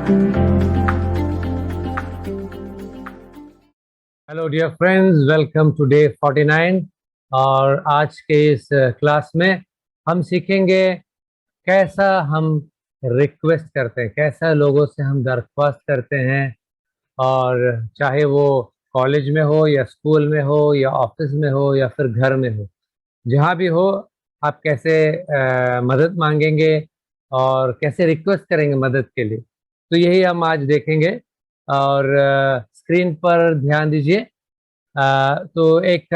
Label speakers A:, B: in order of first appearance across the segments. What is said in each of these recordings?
A: Hello dear friends, welcome to day 49। और आज के इस क्लास में हम सीखेंगे कैसा हम रिक्वेस्ट करते हैं, कैसा लोगों से हम दरख्वास्त करते हैं। और चाहे वो कॉलेज में हो या स्कूल में हो या ऑफिस में हो या फिर घर में हो, जहाँ भी हो, आप कैसे मदद मांगेंगे और कैसे रिक्वेस्ट करेंगे मदद के लिए। तो यही हम आज देखेंगे। और स्क्रीन पर ध्यान दीजिए। तो एक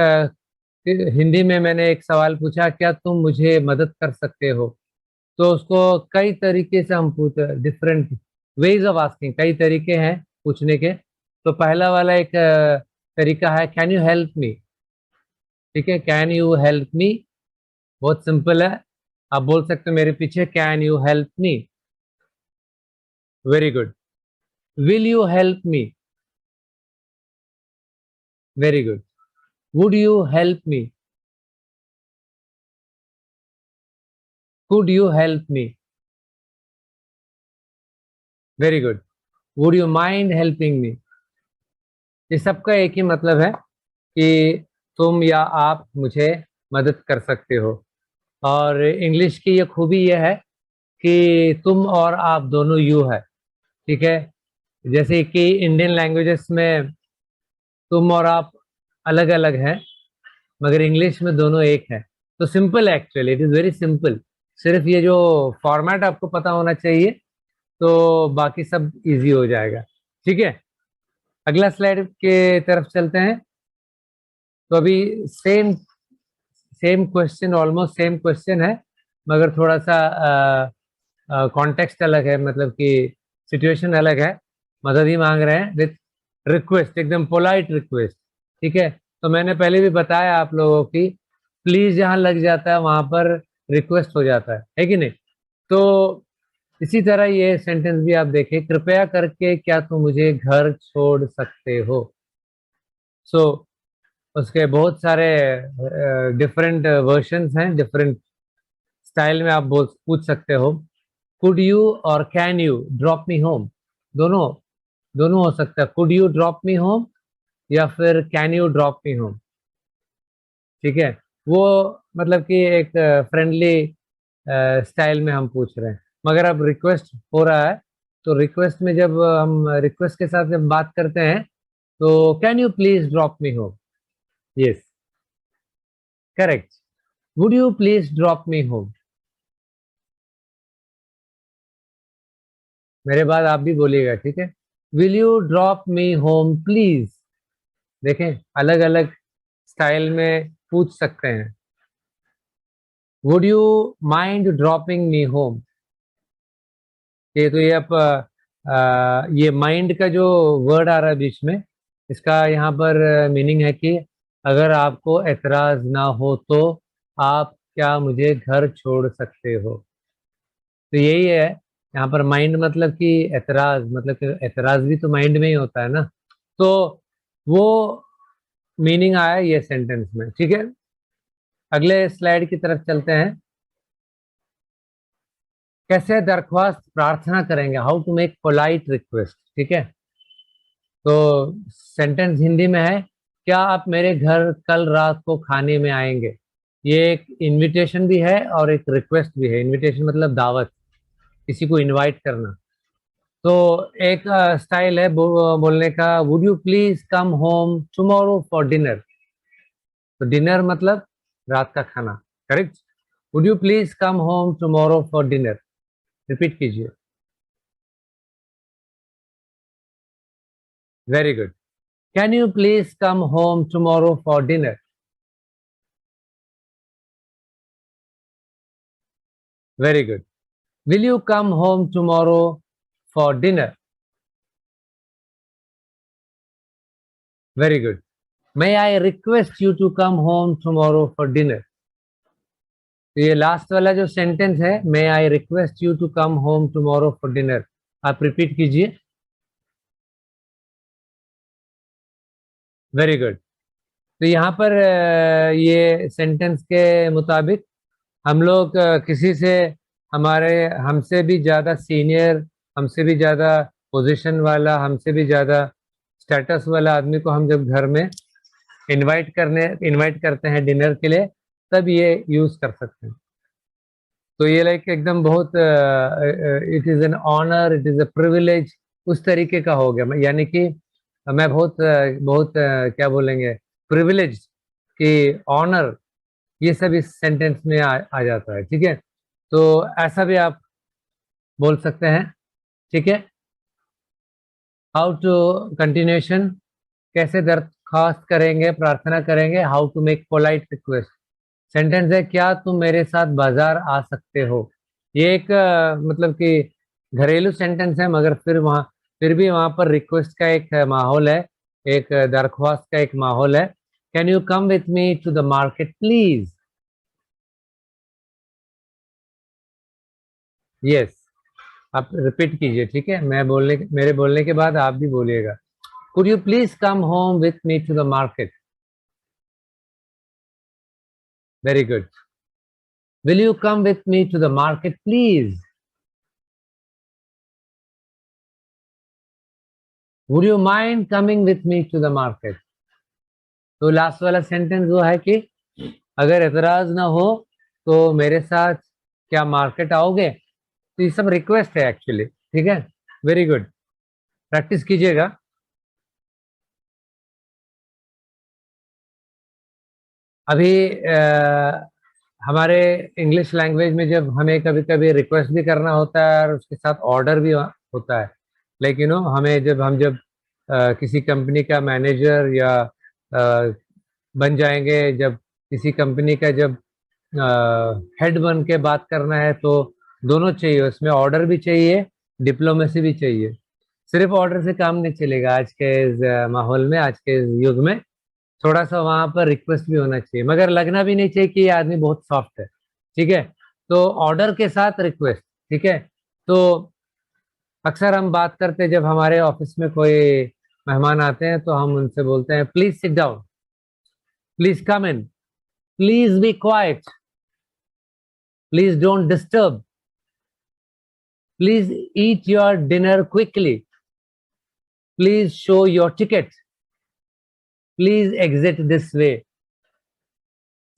A: हिंदी में मैंने एक सवाल पूछा, क्या तुम मुझे मदद कर सकते हो? तो उसको कई तरीके से हम पूछ, डिफरेंट वेज ऑफ आस्किंग, कई तरीके हैं पूछने के। तो पहला वाला एक तरीका है, कैन यू हेल्प मी। ठीक है, कैन यू हेल्प मी, बहुत सिंपल है। आप बोल सकते हो मेरे पीछे, can you help me. Very good. Will you help me. Very good. Would you help me. Could you help me. Very good. Would you mind helping me. इस सबका एक ही मतलब है कि तुम या आप मुझे मदद कर सकते हो। और इंग्लिश की ये खूबी ये है कि तुम और आप दोनों यू है। ठीक है, जैसे कि इंडियन लैंग्वेजेस में तुम और आप अलग अलग हैं, मगर इंग्लिश में दोनों एक है। तो simple, actually it is very simple. सिर्फ ये जो फॉर्मेट आपको पता होना चाहिए, तो बाकी सब इजी हो जाएगा। ठीक है, अगला स्लाइड के तरफ चलते हैं। तो अभी same same question, almost same question है, मगर थोड़ा सा कॉन्टेक्स्ट अलग है, मतलब कि सिचुएशन अलग है। मदद ही मांग रहे हैं विथ रिक्वेस्ट, एकदम पोलाइट रिक्वेस्ट। ठीक है, तो मैंने पहले भी बताया आप लोगों की, प्लीज जहाँ लग जाता है वहां पर रिक्वेस्ट हो जाता है कि नहीं। तो इसी तरह ये सेंटेंस भी आप देखिए, कृपया करके क्या तुम मुझे घर छोड़ सकते हो। सो उसके बहुत सारे डिफरेंट वर्जन्स हैं, डिफरेंट स्टाइल में आप बोल पूछ सकते हो। कुड यू और can you drop me home, दोनों दोनों हो सकता है। Could you drop me home या फिर can you drop me home. ठीक है, वो मतलब कि एक फ्रेंडली स्टाइल में हम पूछ रहे हैं। मगर अब रिक्वेस्ट हो रहा है, तो रिक्वेस्ट में जब हम रिक्वेस्ट के साथ जब बात करते हैं, तो can you please drop me home. Yes, correct. Would you please drop me home. मेरे बाद आप भी बोलिएगा, ठीक है। Will you drop me home please. देखें, अलग अलग स्टाइल में पूछ सकते हैं। Would you mind dropping me home. ये तो ये आप ये माइंड का जो वर्ड आ रहा है बीच में, इसका यहाँ पर मीनिंग है कि अगर आपको एतराज ना हो तो आप क्या मुझे घर छोड़ सकते हो। तो यही है यहाँ पर माइंड, मतलब कि एतराज, मतलब कि एतराज भी तो माइंड में ही होता है ना। तो वो मीनिंग आया ये सेंटेंस में। ठीक है, अगले स्लाइड की तरफ चलते हैं। कैसे दरख्वास्त प्रार्थना करेंगे, how to make polite request. ठीक है, तो सेंटेंस हिंदी में है, क्या आप मेरे घर कल रात को खाने में आएंगे। ये एक इनविटेशन भी है और एक रिक्वेस्ट भी है। इनविटेशन मतलब दावत, किसी को इनवाइट करना। तो एक स्टाइल है बोलने का, would you please come home tomorrow for dinner. तो डिनर मतलब रात का खाना, correct. Would you please come home tomorrow for dinner. Repeat कीजिए। Very good. Can you please come home tomorrow for dinner. Very good. Will you come home tomorrow for dinner. Very good. May I request you to come home tomorrow for dinner. तो ये last वाला जो sentence है, may I request you to come home tomorrow for dinner, आप repeat कीजिए। Very good. तो यहाँ पर ये सेंटेंस के मुताबिक हम लोग किसी से, हमारे हमसे भी ज़्यादा सीनियर, हमसे भी ज़्यादा पोजीशन वाला, हमसे भी ज़्यादा स्टेटस वाला आदमी को हम जब घर में इनवाइट करते हैं डिनर के लिए, तब ये यूज़ कर सकते हैं। तो ये लाइक एकदम बहुत it is an honour, it is a privilege, उस तरीके का हो गया। यानी कि मैं बहुत क्या बोलेंगे, प्रिविलेज कि ऑनर, ये सब इस सेंटेंस में आ जाता है। ठीक है, तो ऐसा भी आप बोल सकते हैं। ठीक है, हाउ टू कंटिन्यूशन, कैसे दरख्वास्त करेंगे, प्रार्थना करेंगे। How to make polite request, sentence है क्या तुम मेरे साथ बाजार आ सकते हो। ये एक मतलब कि घरेलू सेंटेंस है, मगर फिर भी वहां पर रिक्वेस्ट का एक माहौल है, एक दरख्वास्त का एक माहौल है। Can you come with me to the market please. Yes, आप रिपीट कीजिए। ठीक है, मेरे बोलने के बाद आप भी बोलिएगा। Could you please come home with me to the market. Very good. Will you come with me to the market please. Would you mind coming with me to the market. तो लास्ट वाला sentence वो है कि अगर एतराज ना हो तो मेरे साथ क्या मार्केट आओगे। तो ये सब रिक्वेस्ट है एक्चुअली। ठीक है, वेरी गुड, प्रैक्टिस कीजिएगा। अभी हमारे इंग्लिश लैंग्वेज में जब हमें कभी कभी रिक्वेस्ट भी करना होता है और उसके साथ ऑर्डर भी होता है, लेकिन हमें जब किसी कंपनी का मैनेजर या बन जाएंगे, जब किसी कंपनी का जब हेड बन के बात करना है, तो दोनों चाहिए, उसमें ऑर्डर भी चाहिए, डिप्लोमेसी भी चाहिए। सिर्फ ऑर्डर से काम नहीं चलेगा आज के इस माहौल में, आज के इस युग में। थोड़ा सा वहां पर रिक्वेस्ट भी होना चाहिए, मगर लगना भी नहीं चाहिए कि ये आदमी बहुत सॉफ्ट है। ठीक है, तो ऑर्डर के साथ रिक्वेस्ट। ठीक है, तो अक्सर हम बात करते हैं, जब हमारे ऑफिस में कोई मेहमान आते हैं तो हम उनसे बोलते हैं please sit down, please come in, please be quite, please don't disturb, please eat your dinner quickly, please show your ticket, please exit this way.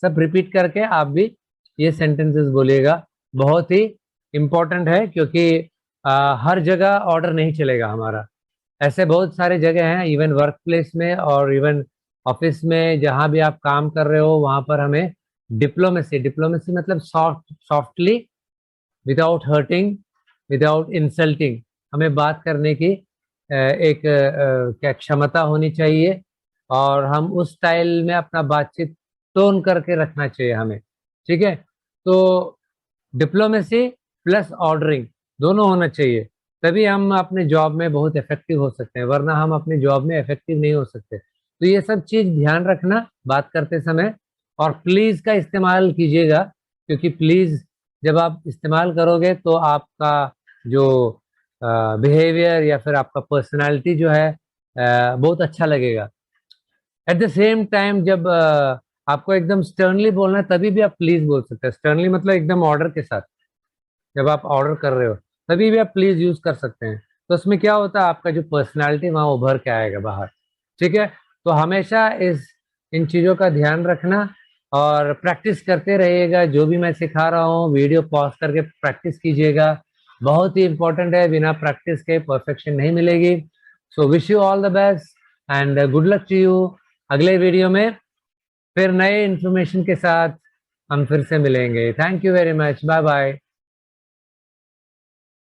A: सब रिपीट करके आप भी ये सेंटेंसेस बोलिएगा। बहुत ही इंपॉर्टेंट है, क्योंकि हर जगह ऑर्डर नहीं चलेगा हमारा। ऐसे बहुत सारे जगह हैं, इवन वर्क प्लेस में और इवन ऑफिस में, जहां भी आप काम कर रहे हो वहां पर हमें डिप्लोमेसी, डिप्लोमेसी मतलब softly, without hurting, without insulting, हमें बात करने की एक क्या क्षमता होनी चाहिए, और हम उस स्टाइल में अपना बातचीत टोन करके रखना चाहिए हमें। ठीक है, तो डिप्लोमेसी प्लस ऑर्डरिंग दोनों होना चाहिए, तभी हम अपने जॉब में बहुत इफेक्टिव हो सकते हैं, वरना हम अपने जॉब में इफेक्टिव नहीं हो सकते। तो ये सब चीज ध्यान रखना बात करते समय। और प्लीज का इस्तेमाल कीजिएगा, क्योंकि प्लीज जब आप इस्तेमाल करोगे तो आपका जो बिहेवियर या फिर आपका पर्सनालिटी जो है बहुत अच्छा लगेगा। एट द सेम टाइम जब आपको एकदम स्टर्नली बोलना है, तभी भी आप प्लीज बोल सकते हैं। स्टर्नली मतलब एकदम ऑर्डर के साथ, जब आप ऑर्डर कर रहे हो तभी भी आप प्लीज यूज कर सकते हैं। तो उसमें क्या होता है, आपका जो पर्सनालिटी वहां उभर के आएगा बाहर। ठीक है, तो हमेशा इन चीजों का ध्यान रखना और प्रैक्टिस करते रहिएगा। जो भी मैं सिखा रहा हूँ वीडियो पॉज करके प्रैक्टिस कीजिएगा, बहुत ही इंपॉर्टेंट है। बिना प्रैक्टिस के परफेक्शन नहीं मिलेगी। So wish you all the best and good luck to you. अगले वीडियो में फिर नए इंफॉर्मेशन के साथ हम फिर से मिलेंगे। Thank you very much, bye bye.